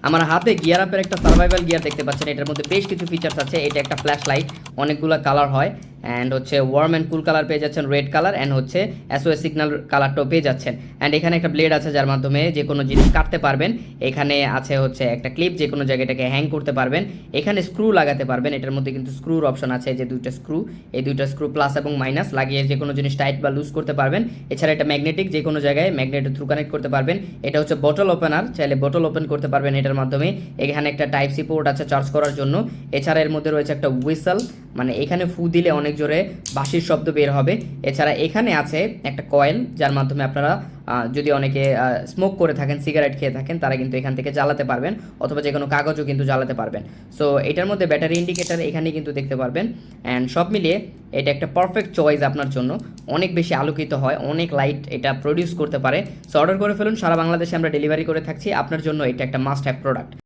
আমার হাতে গিয়ার আপের একটা সার্ভাইভাল গিয়ার দেখতে পাচ্ছেন, এটার মধ্যে বেশ কিছু ফিচার্স আছে। এটা একটা ফ্ল্যাশ লাইট, অনেকগুলো কালার হয়, অ্যান্ড হচ্ছে ওয়ার্ম অ্যান্ড কুল কালার পেয়ে যাচ্ছেন, রেড কালার, অ্যান্ড হচ্ছে এসওএস সিগন্যাল কালারটাও পেয়ে যাচ্ছেন। অ্যান্ড এখানে একটা ব্লেড আছে যার মাধ্যমে যে কোনো জিনিস কাটতে পারবেন। এখানে আছে হচ্ছে একটা ক্লিপ, যে কোনো জায়গাটাকে হ্যাং করতে পারবেন। এখানে স্ক্রু লাগাতে পারবেন, এটার মধ্যে কিন্তু স্ক্রুর অপশন আছে, যে দুইটা স্ক্রু, এই দুইটা স্ক্রু প্লাস এবং মাইনাস লাগিয়ে যে কোনো জিনিস টাইট বা লুজ করতে পারবেন। এছাড়া এটা ম্যাগনেটিক, যে কোনো জায়গায় ম্যাগনেটের থ্রু কানেক্ট করতে পারবেন। এটা হচ্ছে বটল ওপেনার, চাইলে বটল ওপেন করতে পারবেন এটার মাধ্যমে। এখানে একটা টাইপ সি পোর্ট আছে চার্জ করার জন্য। এছাড়া এর মধ্যে রয়েছে একটা হুইসেল, মানে এখানে ফু দিলে অনেক জোরে বাঁশির শব্দ বের হবে। এছাড়া এখানে আছে একটা কয়েল, যার মাধ্যমে আপনারা যদি অনেকে স্মোক করে থাকেন, সিগারেট খেয়ে থাকেন, তারা কিন্তু এখান থেকে জ্বালাতে পারবেন, অথবা যে কোনো কাগজও কিন্তু জ্বালাতে পারবেন। সো এটার মধ্যে ব্যাটারি ইন্ডিকেটার এখানে কিন্তু দেখতে পারবেন। অ্যান্ড সব মিলিয়ে এটা একটা পারফেক্ট চয়েস আপনার জন্য, অনেক বেশি আলোকিত হয়, অনেক লাইট এটা প্রডিউস করতে পারে। সো অর্ডার করে ফেলুন, সারা বাংলাদেশে আমরা ডেলিভারি করে থাকছি, আপনার জন্য এটা একটা মাস্ট হ্যাভ প্রোডাক্ট।